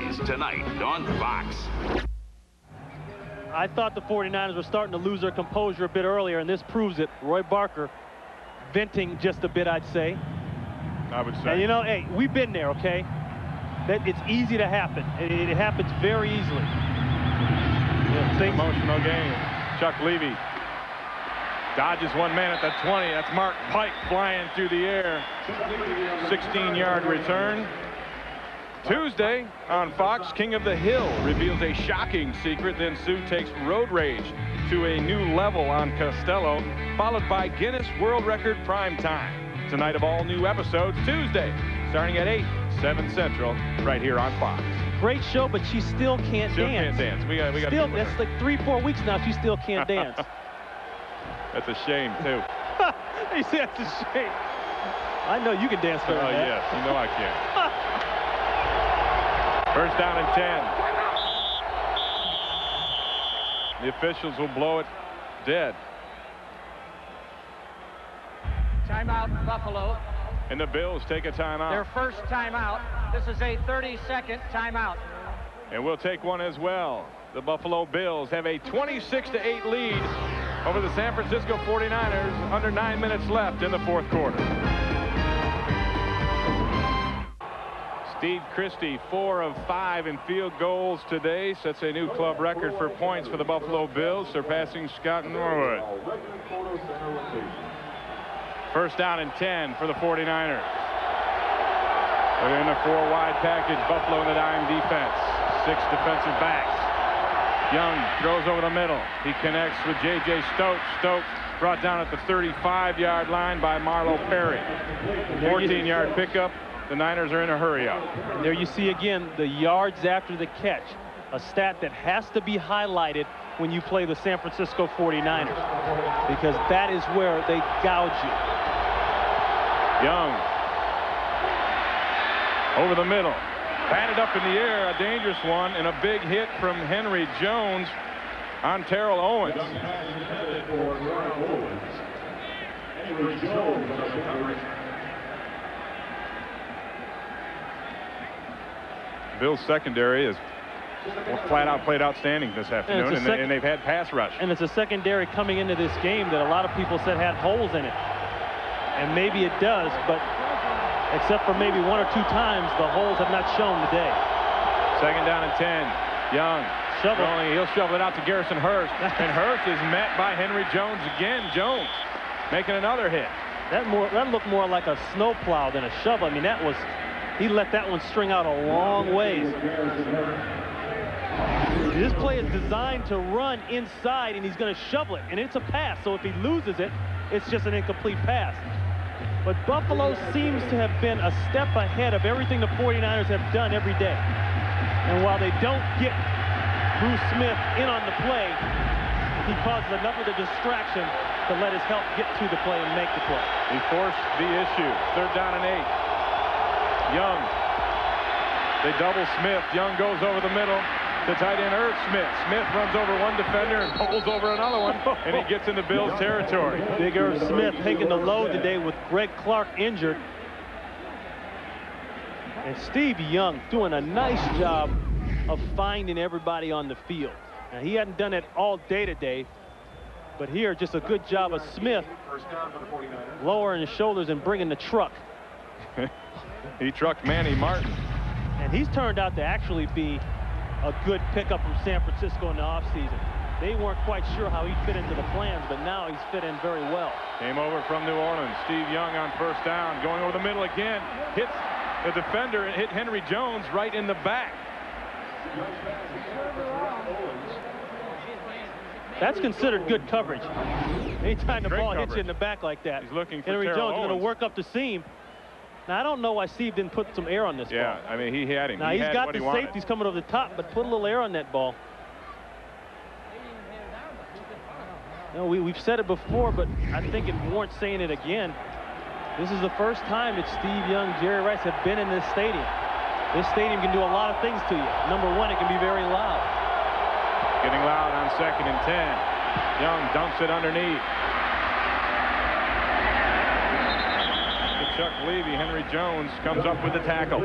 Saints tonight on Fox. I thought the 49ers were starting to lose their composure a bit earlier, and this proves it. Roy Barker venting just a bit, I'd say. I would say. And you know, hey, we've been there, okay? That it's easy to happen. It happens very easily. It's an emotional game. Chuck Levy dodges one man at the 20. That's Mark Pike flying through the air. 16-yard return. Tuesday on Fox, King of the Hill reveals a shocking secret. Then Sue takes road rage to a new level on Costello, followed by Guinness World Record Prime Time. Tonight of all new episodes, Tuesday, starting at 8, 7 Central, right here on Fox. Great show, but she still can't dance. Can't dance. We got still, that's like 3-4 weeks now. She still can't dance. That's a shame too. You see, that's a shame. I know you can dance better than that. Yes, you know I can. First down and 10. The officials will blow it dead. Timeout, Buffalo. And the Bills take a timeout. Their first timeout. This is a 30-second timeout. And we'll take one as well. The Buffalo Bills have a 26-8 lead over the San Francisco 49ers. Under 9 minutes left in the fourth quarter. Steve Christie, 4 of 5 in field goals today. Sets a new club record for points for the Buffalo Bills, surpassing Scott Norwood. First down and 10 for the 49ers. They're in a 4-wide package. Buffalo in the dime defense. 6 defensive backs. Young throws over the middle. He connects with J.J. Stokes. Stokes brought down at the 35-yard line by Marlo Perry. 14-yard pickup. The Niners are in a hurry-up. And there you see again the yards after the catch. A stat that has to be highlighted when you play the San Francisco 49ers, because that is where they gouge you. Young over the middle, batted up in the air, a dangerous one, and a big hit from Henry Jones on Terrell Owens. Bill's secondary is flat out played outstanding this afternoon, and they've had pass rush. And it's a secondary coming into this game that a lot of people said had holes in it. And maybe it does, but except for maybe 1 or 2 times, the holes have not shown today. Second down and 10. Young. Shovel. He'll shovel it out to Garrison Hurst. And Hurst is met by Henry Jones again. Jones making another hit. That looked more like a snowplow than a shovel. I mean, he let that one string out a long ways. This play is designed to run inside, and he's going to shovel it, and it's a pass. So if he loses it, it's just an incomplete pass. But Buffalo seems to have been a step ahead of everything the 49ers have done every day. And while they don't get Bruce Smith in on the play, he causes enough of the distraction to let his help get to the play and make the play. He forced the issue. Third down and 8. Young. They double Smith. Young goes over the middle to tight end Irv Smith. Smith runs over one defender and pulls over another one, and he gets into Bills territory. Big Irv Smith taking the load today with Greg Clark injured. And Steve Young doing a nice job of finding everybody on the field. Now, he hadn't done it all day today, but here just a good job of Smith lowering his shoulders and bringing the truck. He trucked Manny Martin. And he's turned out to actually be a good pickup from San Francisco in the offseason. They weren't quite sure how he'd fit into the plans, but now he's fit in very well. Came over from New Orleans. Steve Young on first down, going over the middle again. Hits the defender and hit Henry Jones right in the back. That's considered good coverage. Anytime the ball hits you in the back like that, he's looking for Henry Terrell Jones is going to work up the seam. Now, I don't know why Steve didn't put some air on this ball. Yeah, I mean, he had him. Now, he's got the safeties coming over the top, but put a little air on that ball. You know, we've said it before, but I think it warrants saying it again. This is the first time that Steve Young, Jerry Rice have been in this stadium. This stadium can do a lot of things to you. Number one, it can be very loud. Getting loud on second and 10. Young dumps it underneath. Chuck Levy, Henry Jones comes up with the tackle.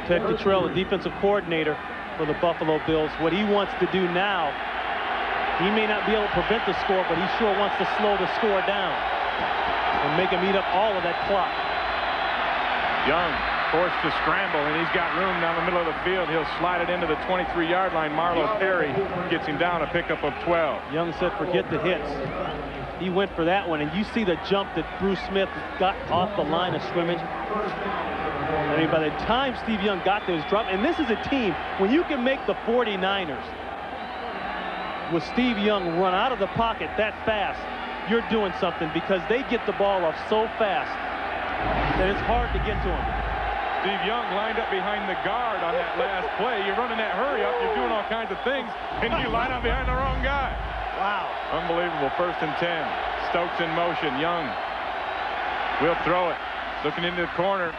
Ted Cottrell, the defensive coordinator for the Buffalo Bills, what he wants to do now, he may not be able to prevent the score, but he sure wants to slow the score down and make him eat up all of that clock. Young forced to scramble, and he's got room down the middle of the field. He'll slide it into the 23-yard line. Marlo Perry gets him down, a pickup of 12. Young said, forget the hits. He went for that one, and you see the jump that Bruce Smith got off the line of scrimmage. I mean, by the time Steve Young got there, his drop, and this is a team, when you can make the 49ers with Steve Young run out of the pocket that fast, you're doing something, because they get the ball off so fast that it's hard to get to him. Steve Young lined up behind the guard on that last play. You're running that hurry up, you're doing all kinds of things, and you line up behind the wrong guy. Wow. Unbelievable. 1st and 10. Stokes in motion. Young will throw it. Looking into the corner.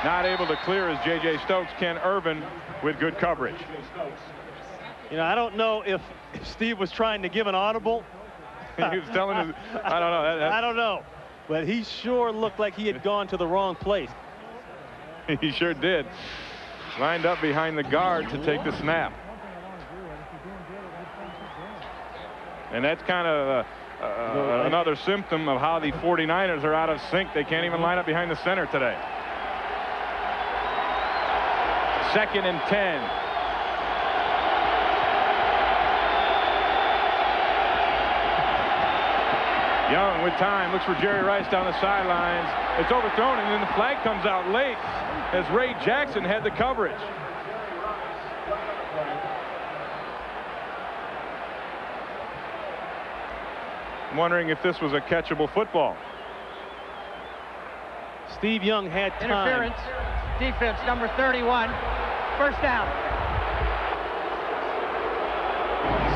Not able to clear as J.J. Stokes. Ken Irvin with good coverage. You know, I don't know if Steve was trying to give an audible. He was telling his, I don't know. I don't know. But he sure looked like he had gone to the wrong place. He sure did. Lined up behind the guard to take the snap. And that's kind of another symptom of how the 49ers are out of sync. They can't even line up behind the center today. 2nd and 10. Young with time, looks for Jerry Rice down the sidelines. It's overthrown, and then the flag comes out late as Ray Jackson had the coverage. I'm wondering if this was a catchable football. Steve Young had time. Interference. Defense number 31. 1st down.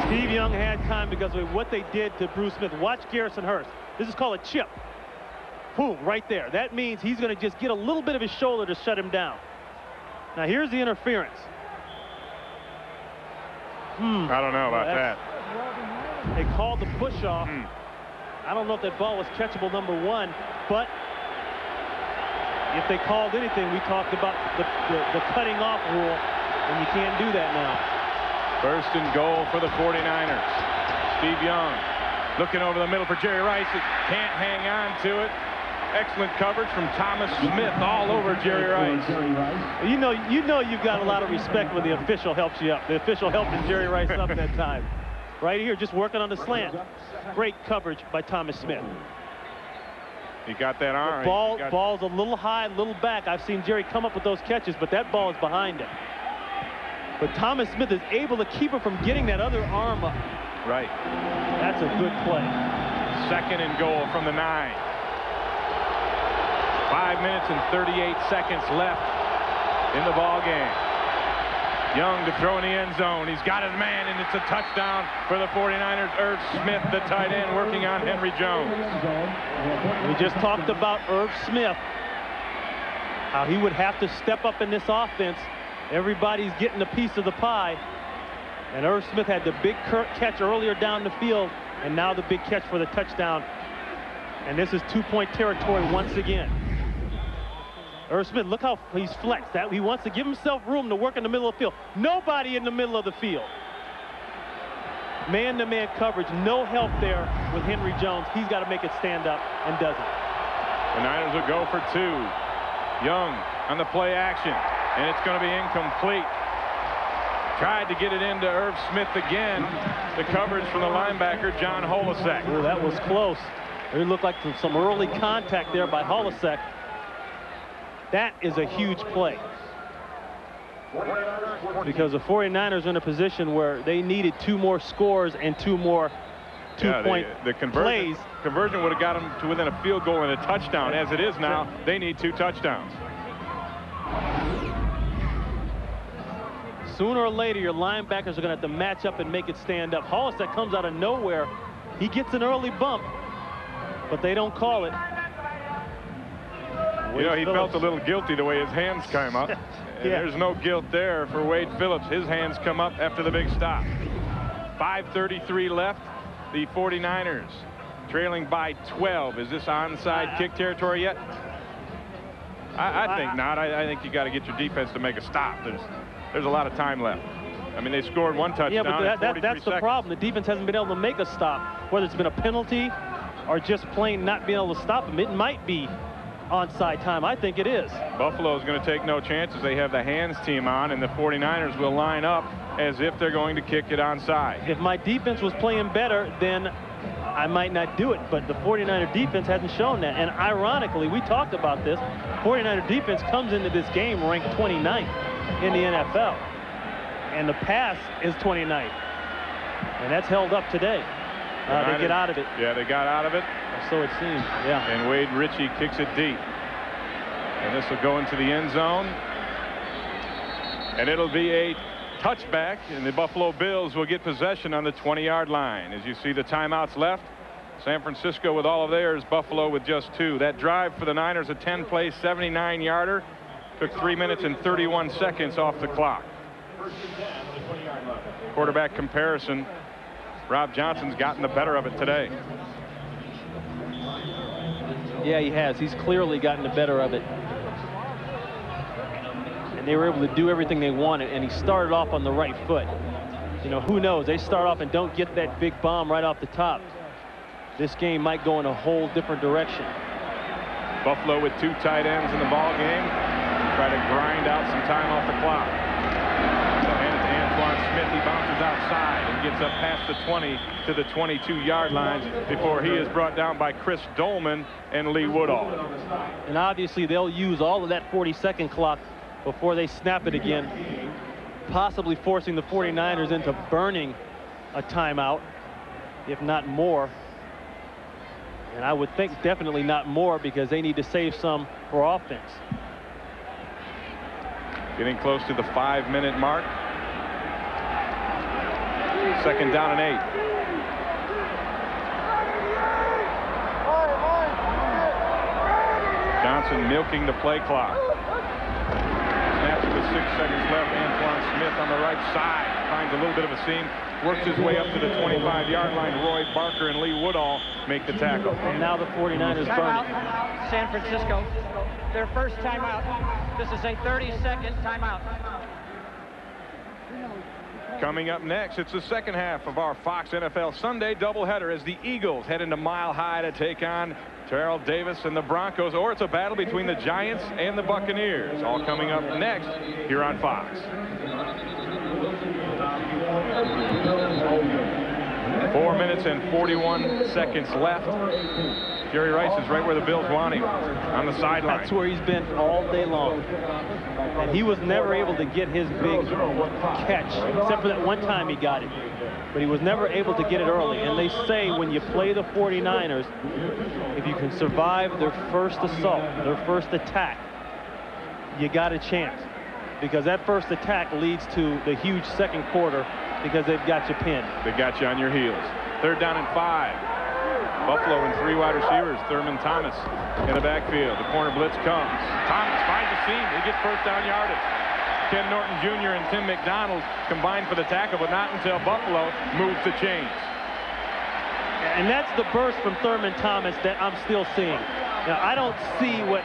Steve Young had time because of what they did to Bruce Smith. Watch Garrison Hurst. This is called a chip. Boom, right there. That means he's going to just get a little bit of his shoulder to shut him down. Now here's the interference. I don't know about that. They called the push off. I don't know if that ball was catchable, number 1, but if they called anything, we talked about the cutting off rule, and you can't do that now. 1st and goal for the 49ers. Steve Young looking over the middle for Jerry Rice. Can't hang on to it. Excellent coverage from Thomas Smith all over Jerry Rice. You know you've got a lot of respect when the official helps you up. The official helped Jerry Rice up that time. Right here, just working on the slant. Great coverage by Thomas Smith. He got that arm. Ball's a little high, a little back. I've seen Jerry come up with those catches, but that ball is behind him. But Thomas Smith is able to keep him from getting that other arm up. Right. That's a good play. 2nd and goal from the 9. 5 minutes and 38 seconds left in the ball game. Young to throw in the end zone. He's got his man, and it's a touchdown for the 49ers. Irv Smith, the tight end, working on Henry Jones. We just talked about Irv Smith, how he would have to step up in this offense. Everybody's getting a piece of the pie. And Irv Smith had the big catch earlier down the field, and now the big catch for the touchdown. And this is 2-point territory once again. Irv Smith, look how he's flexed. He wants to give himself room to work in the middle of the field. Nobody in the middle of the field. Man-to-man coverage, no help there with Henry Jones. He's got to make it stand up, and doesn't. The Niners will go for 2. Young on the play action, and it's going to be incomplete. Tried to get it into Irv Smith again. The coverage from the linebacker, John Holisek. Oh, that was close. It looked like some early contact there by Holisek. That is a huge play, because the 49ers are in a position where they needed 2 more scores and 2 more two-point plays. Conversion would have got them to within a field goal and a touchdown. As it is now, they need 2 touchdowns. Sooner or later, your linebackers are going to have to match up and make it stand up. Holisek comes out of nowhere. He gets an early bump, but they don't call it. You know, he felt a little guilty the way his hands came up. And there's no guilt there for Wade Phillips. His hands come up after the big stop. 5:33 left. The 49ers trailing by 12. Is this onside kick territory yet? I think not. I think you got to get your defense to make a stop. There's a lot of time left. I mean, they scored one touchdown. Yeah, but in 43 that's the seconds. problem. The defense hasn't been able to make a stop, whether it's been a penalty or just plain not being able to stop them. It might be onside time. I think it is. Buffalo's going to take no chances. They have the hands team on, and the 49ers will line up as if they're going to kick it onside. If my defense was playing better, then I might not do it, but the 49er defense hasn't shown that. And ironically, we talked about this, 49er defense comes into this game ranked 29th in the NFL. And the pass is 29th. And that's held up today. They get out of it. Yeah, they got out of it. So it seems, yeah. And Wade Ritchie kicks it deep. And this will go into the end zone. And it'll be a touchback, and the Buffalo Bills will get possession on the 20-yard line. As you see the timeouts left, San Francisco with all of theirs, Buffalo with just 2. That drive for the Niners, a 10-play, 79-yarder, took 3 minutes and 31 seconds off the clock. Quarterback comparison, Rob Johnson's gotten the better of it today. Yeah, he has. He's clearly gotten the better of it. And they were able to do everything they wanted, and he started off on the right foot. You know, who knows? They start off and don't get that big bomb right off the top. This game might go in a whole different direction. Buffalo with 2 tight ends in the ball game. Try to grind out some time off the clock. So hand it to Antoine Smith. He bounces outside and gets up past the 20 to the 22-yard line before he is brought down by Chris Dolman and Lee Woodall. And obviously they'll use all of that 40-second clock before they snap it again, possibly forcing the 49ers into burning a timeout, if not more. And I would think definitely not more, because they need to save some for offense. Getting close to the 5-minute mark. 2nd down and 8. Johnson milking the play clock. Snaps with 6 seconds left. Antoine Smith on the right side finds a little bit of a seam, works his way up to the 25-yard line. Roy Barker and Lee Woodall make the tackle. And now the 49ers Timeout, burning. San Francisco. Their first timeout. This is a 30-second timeout. Coming up next, it's the second half of our Fox NFL Sunday doubleheader as the Eagles head into Mile High to take on Terrell Davis and the Broncos, or it's a battle between the Giants and the Buccaneers. All coming up next here on Fox. 4 minutes and 41 seconds left. Jerry Rice is right where the Bills want him, on the sideline. That's where he's been all day long. And he was never able to get his big catch, except for that one time he got it. But he was never able to get it early. And they say when you play the 49ers, if you can survive their first assault, their first attack, you got a chance. Because that first attack leads to the huge second quarter, because they've got you pinned. They got you on your heels. 3rd down and 5. Buffalo and 3 wide receivers. Thurman Thomas in the backfield. The corner blitz comes. Thomas finds the seam. He gets first down yardage. Ken Norton Jr. and Tim McDonald combined for the tackle, but not until Buffalo moves the chains. And that's the burst from Thurman Thomas that I'm still seeing. Now, I don't see what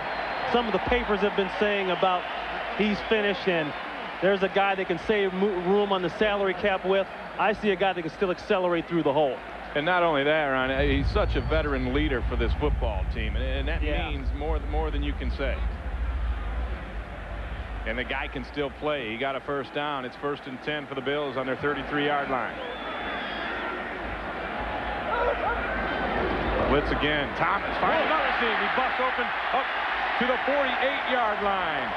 some of the papers have been saying about he's finished and there's a guy that can save room on the salary cap with. I see a guy that can still accelerate through the hole. And not only that, Ron, he's such a veteran leader for this football team, and that means more than you can say. And the guy can still play. He got a first down. It's 1st and 10 for the Bills on their 33-yard line. Blitz again. Thomas finds another seam. He busts open up to the 48-yard line.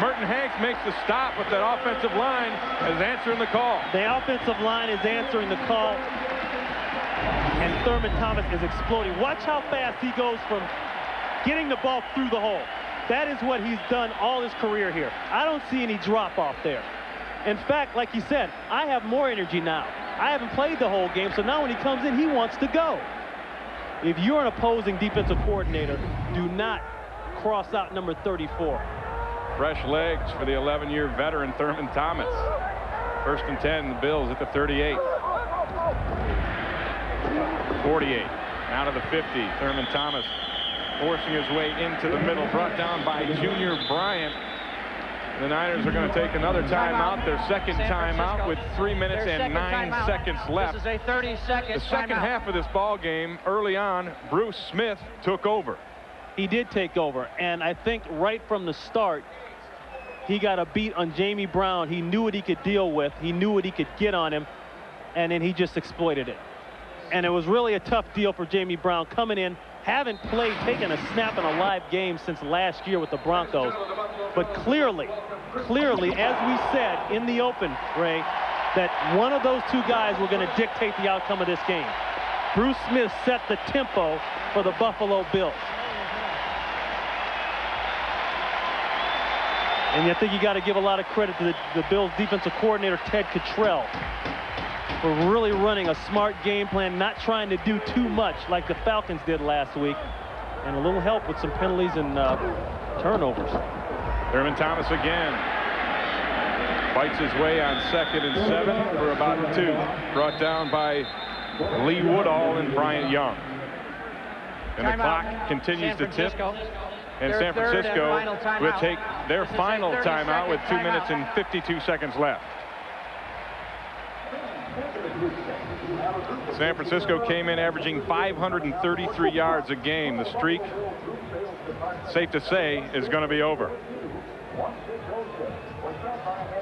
Merton Hanks makes the stop, but that offensive line is answering the call. The offensive line is answering the call. And Thurman Thomas is exploding. Watch how fast he goes from getting the ball through the hole. That is what he's done all his career here. I don't see any drop off there. In fact, like you said, I have more energy now. I haven't played the whole game, so now when he comes in, he wants to go. If you're an opposing defensive coordinator, do not cross out number 34. Fresh legs for the 11-year veteran Thurman Thomas. 1st and 10, the Bills at the 38. 48. Out of the 50, Thurman Thomas forcing his way into the middle, brought down by Junior Bryant. The Niners are going to take another timeout, their second timeout, with 3 minutes and 9 seconds left. This is a 30-second The second half of this ball game, early on, Bruce Smith took over. He did take over, and I think right from the start, he got a beat on Jamie Brown. He knew what he could deal with. He knew what he could get on him, and then he just exploited it. And it was really a tough deal for Jamie Brown coming in. Haven't taken a snap in a live game since last year with the Broncos. But clearly, as we said in the open, Ray, that one of those two guys were going to dictate the outcome of this game. Bruce Smith set the tempo for the Buffalo Bills. And I think you got to give a lot of credit to the Bills defensive coordinator, Ted Cottrell, for really running a smart game plan, not trying to do too much like the Falcons did last week, and a little help with some penalties and turnovers. Thurman Thomas again fights his way on 2nd and 7 for about 2. Brought down by Lee Woodall and Bryant Young. And the clock continues to tip. And San Francisco will take their final timeout with 2 minutes and 52 seconds left. San Francisco came in averaging 533 yards a game. The streak, safe to say, is going to be over,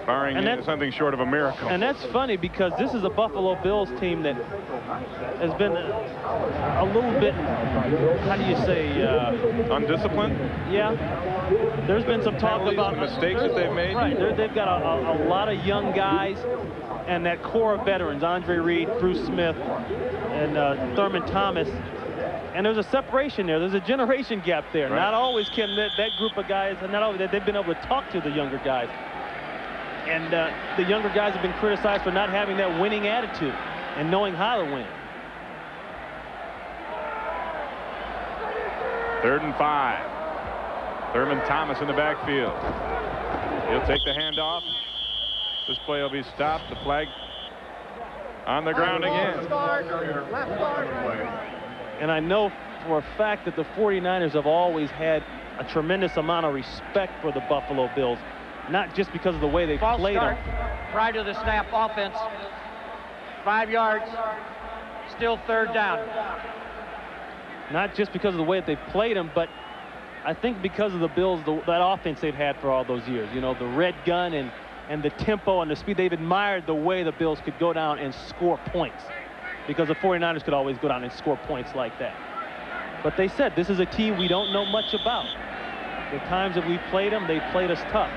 barring something short of a miracle. And that's funny because this is a Buffalo Bills team that has been a little bit, how do you say, undisciplined. Yeah, there's been some talk about the mistakes that they've made. Right, they've got a lot of young guys, and that core of veterans, Andre Reed, Bruce Smith, and Thurman Thomas. And there's a separation there. There's a generation gap there. Right. Not always can that group of guys, not always that they've been able to talk to the younger guys. And the younger guys have been criticized for not having that winning attitude and knowing how to win. 3rd and 5. Thurman Thomas in the backfield. He'll take the handoff. This play will be stopped. The flag on the ground again. And I know for a fact that the 49ers have always had a tremendous amount of respect for the Buffalo Bills, not just because of the way they played them. Prior to the snap, offense, 5 yards, still 3rd down. Not just because of the way that they played them, but I think because of the Bills, that offense they've had for all those years. You know, the red gun and the tempo and the speed. They've admired the way the Bills could go down and score points, because the 49ers could always go down and score points like that. But they said this is a team we don't know much about. The times that we played them, they played us tough.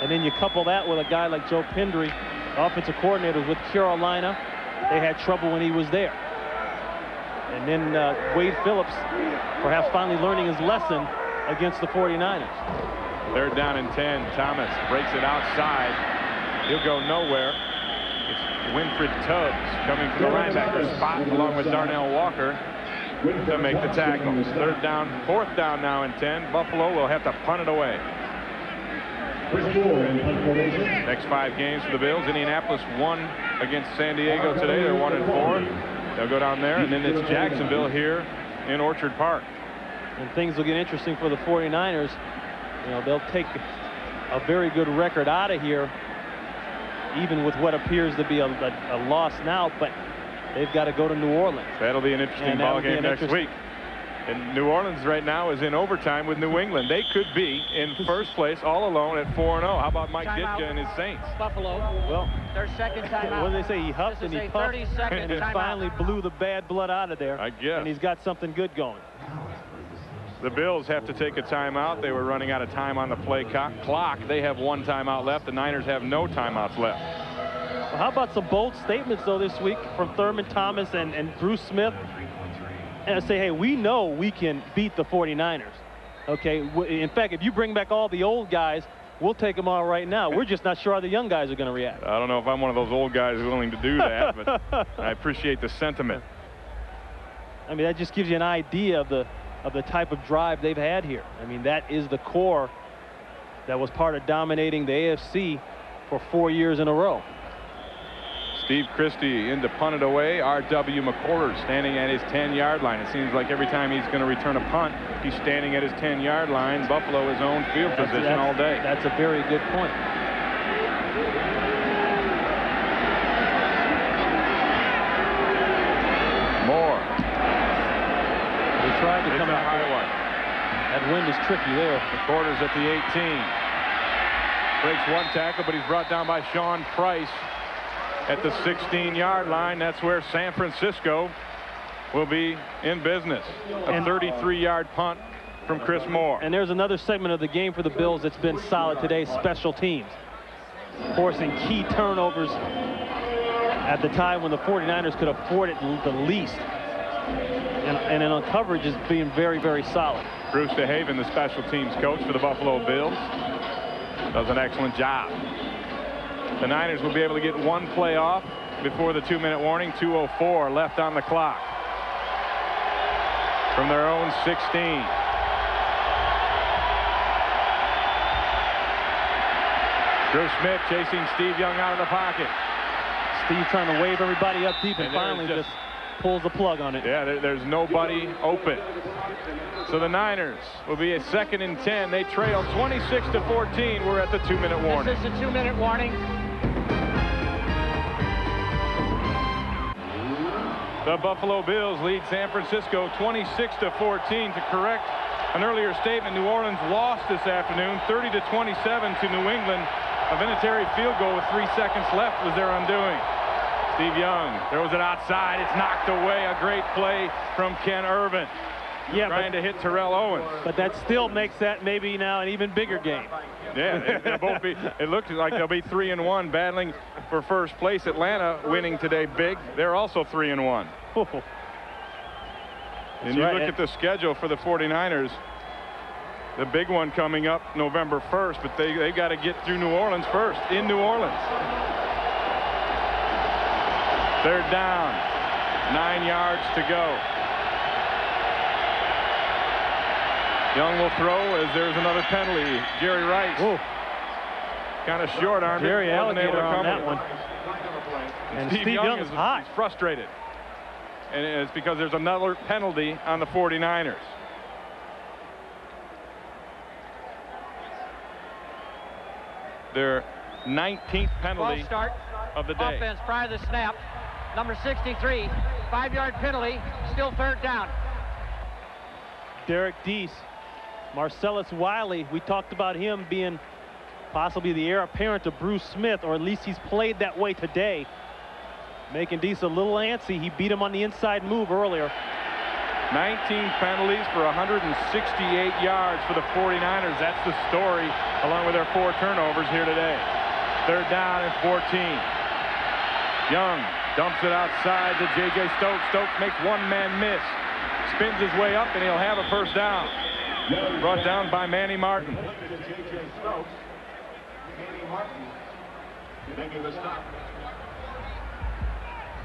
And then you couple that with a guy like Joe Pendry, offensive coordinator with Carolina. They had trouble when he was there. And then Wade Phillips perhaps finally learning his lesson against the 49ers. 3rd down and 10. Thomas breaks it outside. He'll go nowhere. It's Winfred Tubbs coming from the linebacker spot along with Darnell Walker to make the tackle. 3rd down, 4th down now and 10. Buffalo will have to punt it away. Next 5 games for the Bills. Indianapolis won against San Diego today. They're 1-4. They'll go down there, and then it's Jacksonville here in Orchard Park. And things will get interesting for the 49ers. You know, they'll take a very good record out of here, even with what appears to be a loss now, but they've got to go to New Orleans. That'll be an interesting ball game next week. And New Orleans right now is in overtime with New England. They could be in first place all alone at 4-0. How about Mike Ditka and his Saints? Buffalo. Well, their second timeout. What did they say? He huffed and he puffed and finally blew the bad blood out of there. I guess. And he's got something good going. The Bills have to take a timeout. They were running out of time on the play clock. They have 1 timeout left. The Niners have no timeouts left. Well, how about some bold statements, though, this week from Thurman Thomas and Bruce Smith? And say, hey, we know we can beat the 49ers. Okay, in fact, if you bring back all the old guys, we'll take them all right now. We're just not sure how the young guys are going to react. I don't know if I'm one of those old guys willing to do that, but I appreciate the sentiment. I mean, that just gives you an idea of the type of drive they've had here. I mean, that is the core that was part of dominating the AFC for 4 years in a row. Steve Christie in to punt it away. R.W. McCorders standing at his 10-yard line. It seems like every time he's going to return a punt, he's standing at his 10-yard line. Buffalo his own field position all day. That's a very good point. Moore. He tried to come a out. high one. That wind is tricky there. McCorders at the 18. Breaks one tackle, but he's brought down by Sean Price at the 16-yard line. That's where San Francisco will be in business. A 33-yard punt from Chris Moore. And there's another segment of the game for the Bills that's been solid today, special teams. Forcing key turnovers at the time when the 49ers could afford it the least. And on coverage is being very, very solid. Bruce DeHaven, the special teams coach for the Buffalo Bills, does an excellent job. The Niners will be able to get one play off before the 2-minute warning. 2:04 left on the clock. From their own 16. Drew Smith chasing Steve Young out of the pocket. Steve trying to wave everybody up deep and finally just pulls the plug on it. Yeah, there's nobody open. So the Niners will be a 2nd and 10. They trail 26-14. We're at the 2-minute warning. This is the 2-minute warning. The Buffalo Bills lead San Francisco 26-14. To correct an earlier statement, New Orleans lost this afternoon 30-27 to New England. A Vinatieri field goal with 3 seconds left was their undoing. Steve Young throws it outside. It's knocked away. A great play from Ken Irvin. Yeah, trying to hit Terrell Owens. But that still makes that maybe now an even bigger game. Yeah, they'll both be. It looks like they'll be 3-1, battling for first place. Atlanta winning today big. They're also 3-1. And you look at the schedule for the 49ers. The big one coming up November 1st, but they got to get through New Orleans first, in New Orleans. 3rd down, 9 yards to go. Young will throw as there's another penalty. Jerry Rice. Kind of short-armed. Jerry alligator on that one. And Steve Young is hot. He's frustrated. And it's because there's another penalty on the 49ers. Their 19th penalty of the day. Offense prior to the snap. Number 63, 5-yard penalty, still 3rd down. Derek Deese, Marcellus Wiley, we talked about him being possibly the heir apparent to Bruce Smith, or at least he's played that way today. Making Deese a little antsy. He beat him on the inside move earlier. 19 penalties for 168 yards for the 49ers. That's the story, along with their 4 turnovers here today. 3rd down and 14. Young dumps it outside to J.J. Stokes. Stokes makes one man miss. Spins his way up, and he'll have a 1st down. Brought down by Manny Martin.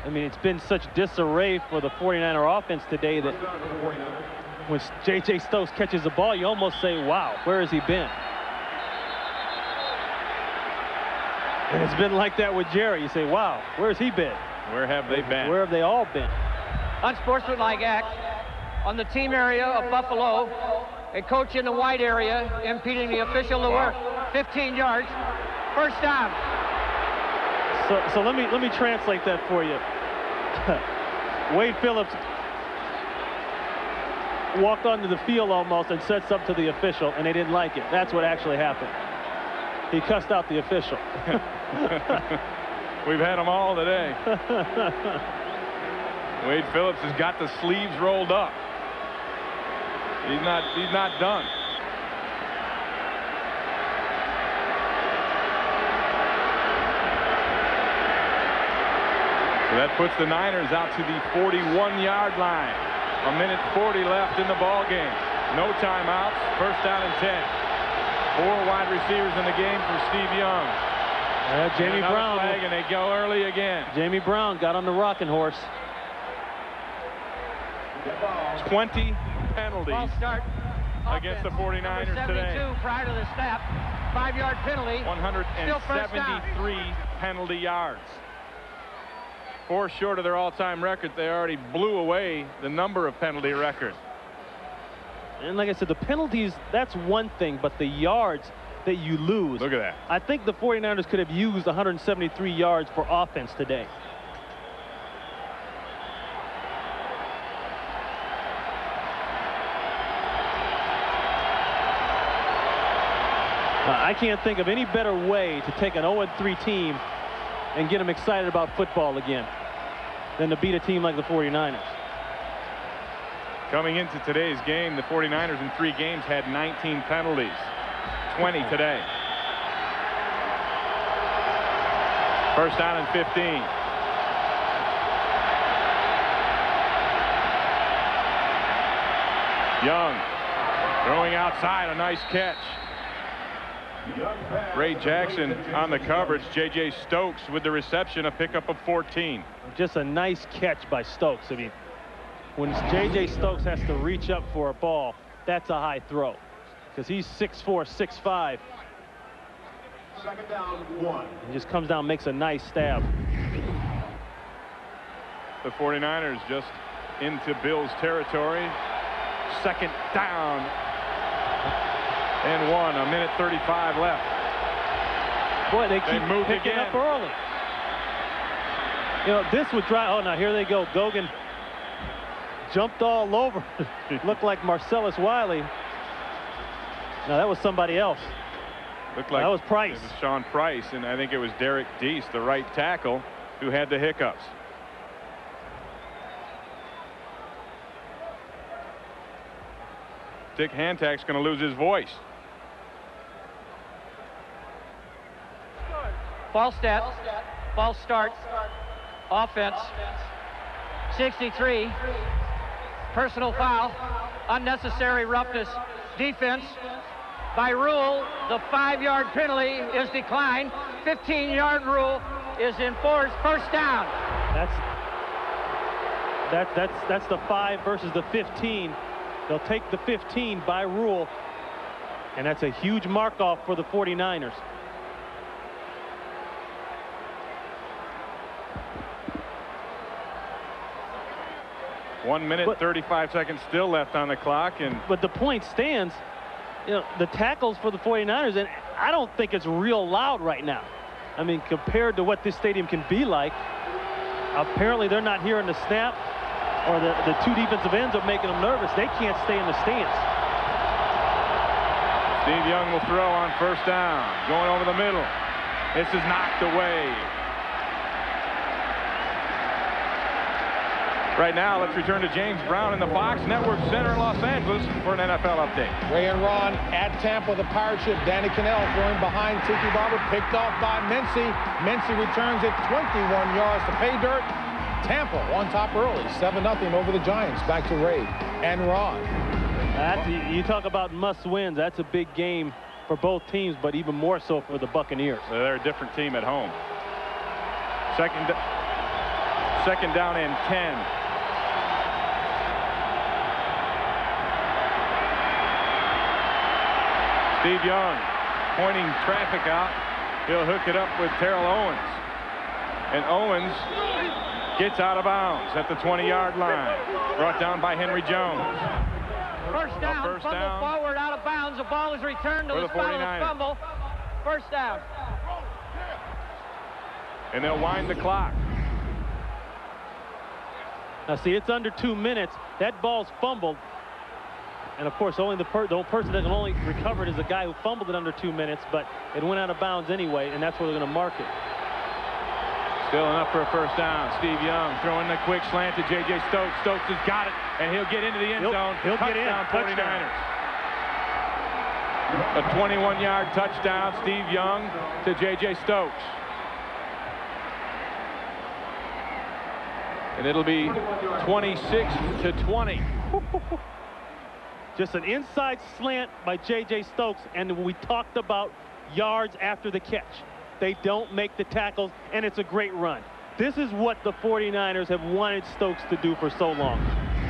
I mean, it's been such disarray for the 49er offense today that when J.J. Stokes catches the ball, you almost say, wow, where has he been? And it's been like that with Jerry. You say, wow, where's he been? Where have they been? Where have they all been? Unsportsmanlike act on the team area of Buffalo. A coach in the white area impeding the official to work. 15 yards. 1st down. So let me translate that for you. Wade Phillips walked onto the field almost and said something to the official, and they didn't like it. That's what actually happened. He cussed out the official. We've had them all today. Wade Phillips has got the sleeves rolled up. He's not done. So that puts the Niners out to the 41-yard line. 1:40 left in the ball game. No timeouts. 1st down and 10. 4 wide receivers in the game for Steve Young. Jamie Brown. Flag, and they go early again. Jamie Brown got on the rocking horse. 20 penalties against the 49ers Number 72 today. Prior to the snap. 5-yard penalty. 173 penalty yards. 4 short of their all-time record. They already blew away the number of penalty records. And like I said, the penalties, that's one thing, but the yards that you lose. Look at that. I think the 49ers could have used 173 yards for offense today. I can't think of any better way to take an 0-3 team and get them excited about football again than to beat a team like the 49ers. Coming into today's game, the 49ers in 3 games had 19 penalties. 20 today. First down and 15. Young throwing outside, a nice catch. Ray Jackson on the coverage. J.J. Stokes with the reception, a pickup of 14. Just a nice catch by Stokes. I mean, when J.J. Stokes has to reach up for a ball, that's a high throw because he's 6'4", 6'5". Second down, 1. He just comes down, makes a nice stab. The 49ers just into Bills territory. Second down and 1. A minute 35 left. Boy, they keep picking again. up early. You know, this would drive. Oh, now here they go. Gogan jumped all over. Looked like Marcellus Wiley. No, that was somebody else. Looked like that was Price. It was Sean Price, and I think it was Derek Deese, the right tackle, who had the hiccups. Dick Hantak's going to lose his voice. False step. False start. Offense. 63. Personal foul. Unnecessary roughness. Defense. By rule, the 5-yard penalty is declined. 15-yard rule is enforced. First down. That's the 5 versus the 15. They'll take the 15 by rule, and that's a huge mark off for the 49ers. One minute, 35 seconds still left on the clock. But the point stands, you know, the tackles for the 49ers, and I don't think it's real loud right now. I mean, compared to what this stadium can be like, apparently they're not hearing the snap, or the 2 defensive ends are making them nervous. They can't stay in the stands. Steve Young will throw on first down, going over the middle. This is knocked away. Right now, let's return to James Brown in the Fox Network Center in Los Angeles for an NFL update. Ray and Ron at Tampa, the pirate ship. Danny Cannell throwing behind Tiki Barber, picked off by Mincy. Mincy returns it 21 yards to pay dirt. Tampa on top early, 7-0 over the Giants. Back to Ray and Ron. You talk about must-wins. That's a big game for both teams, but even more so for the Buccaneers. They're a different team at home. Second down and 10. Steve Young pointing traffic out. He'll hook it up with Terrell Owens. And Owens gets out of bounds at the 20-yard line. Brought down by Henry Jones. First down. Fumble forward, out of bounds. The ball is returned to the spot of the fumble. First down. And they'll wind the clock. Now, see, it's under 2 minutes. That ball's fumbled. And, of course, only the person that can only recover it is the guy who fumbled it under 2 minutes, but it went out of bounds anyway, and that's where they're going to mark it. Still enough for a first down. Steve Young throwing the quick slant to J.J. Stokes. Stokes has got it, and he'll get into the end zone. He'll get in. 49ers. A 21-yard touchdown, Steve Young to J.J. Stokes. And it'll be 26-20. Just an inside slant by J.J. Stokes, and we talked about yards after the catch. They don't make the tackles, and it's a great run. This is what the 49ers have wanted Stokes to do for so long.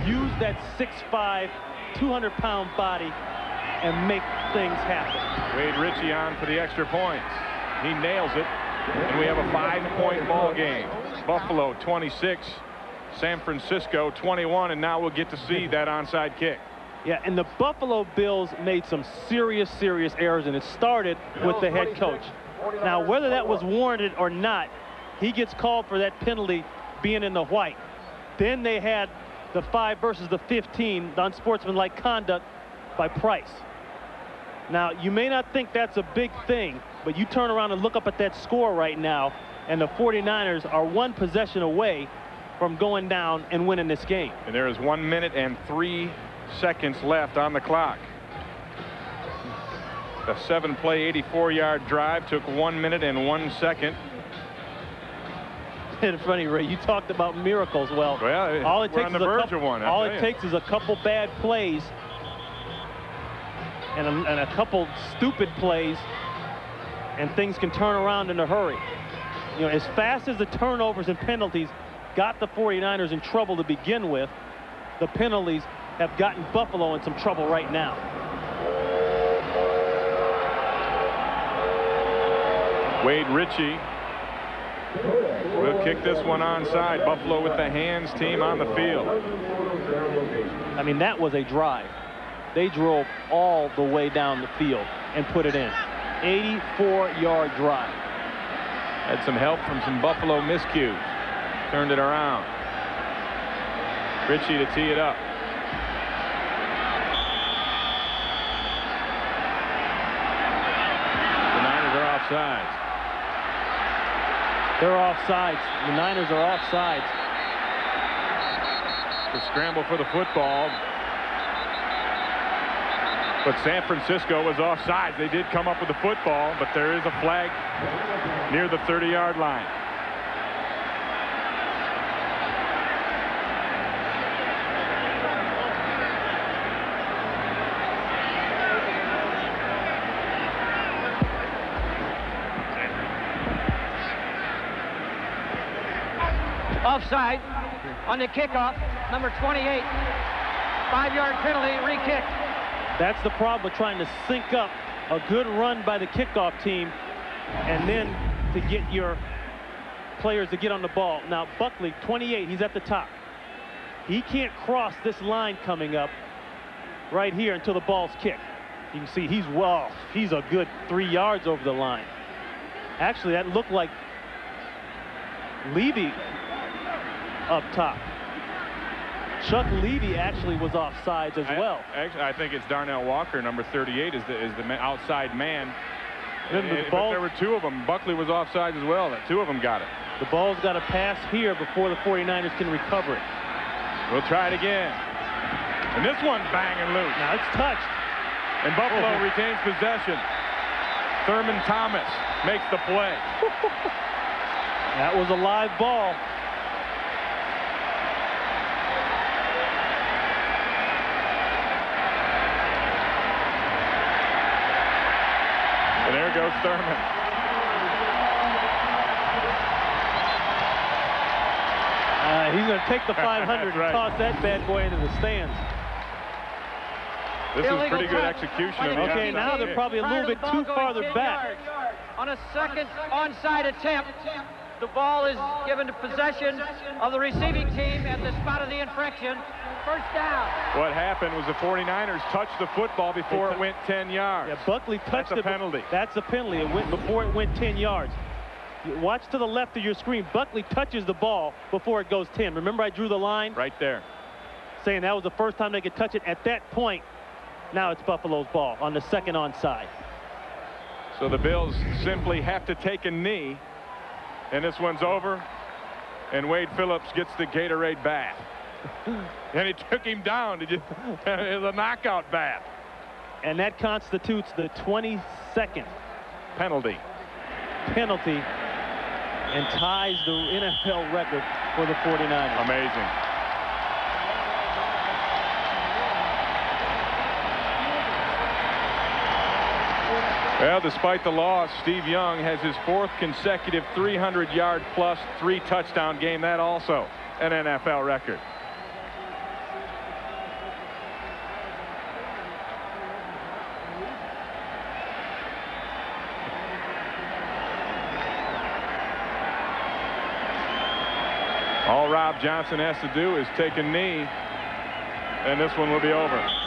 Use that 6'5", 200-pound body and make things happen. Wade Ritchie on for the extra points. He nails it, and we have a 5-point ball game. Buffalo 26, San Francisco 21, and now we'll get to see that onside kick. Yeah, and the Buffalo Bills made some serious errors, and it started with the head coach. Now, whether that was warranted or not, he gets called for that penalty being in the white. Then they had the 5 versus the 15, the unsportsmanlike conduct by Price. Now, you may not think that's a big thing, but you turn around and look up at that score right now, and the 49ers are 1 possession away from going down and winning this game. And there is 1 minute and 3 seconds left on the clock. The 7-play, 84-yard drive took 1 minute and 1 second. It's funny, Ray, you talked about miracles. Well, all it we're takes on the is verge of one. All it takes is a couple bad plays and a couple stupid plays, and things can turn around in a hurry. You know, as fast as the turnovers and penalties got the 49ers in trouble to begin with, the penalties have gotten Buffalo in some trouble right now. Wade Ritchie will kick this one onside. Buffalo with the hands team on the field. I mean, that was a drive. They drove all the way down the field and put it in. 84-yard drive. Had some help from some Buffalo miscues. Turned it around. Ritchie to tee it up. The Niners are offsides. They're offsides. The Niners are offsides. The scramble for the football. But San Francisco was offsides. They did come up with the football, but there is a flag near the 30-yard line. Offside on the kickoff, number 28. 5-yard penalty, re-kick. That's the problem with trying to sync up a good run by the kickoff team and then to get your players to get on the ball. Now, Buckley, 28, he's at the top. He can't cross this line coming up right here until the ball's kicked. You can see he's a good 3 yards over the line. Actually, that looked like Levy up top. Chuck Levy actually was offsides as well. Actually, I think it's Darnell Walker, number 38, is the outside man. Then the ball, but there were 2 of them. Buckley was offsides as well. 2 of them got it. The ball's got to pass here before the 49ers can recover it. We'll try it again. And this one banging loose. Now it's touched. And Buffalo retains possession. Thurman Thomas makes the play. That was a live ball. And there goes Thurman. He's going to take the 500 right. and toss that bad boy into the stands. This is pretty good execution. Okay, now they're probably a little bit too farther back. On a second onside attempt, the ball is given to possession of the receiving team at the spot of the infraction. First down. What happened was the 49ers touched the football before it went 10 yards. Yeah, Buckley touched it. That's a penalty. That's a penalty. It went before it went 10 yards. Watch to the left of your screen. Buckley touches the ball before it goes 10. Remember, I drew the line? Right there. Saying that was the first time they could touch it. At that point, now it's Buffalo's ball on the second onside. So the Bills simply have to take a knee. And this one's over. And Wade Phillips gets the Gatorade bath. And he took him down. It was a knockout bath. And that constitutes the 22nd penalty. And ties the NFL record for the 49ers. Amazing. Well, despite the loss, Steve Young has his 4th consecutive 300-yard plus 3-touchdown game. That also an NFL record. job Johnson has to do is take a knee, and this one will be over.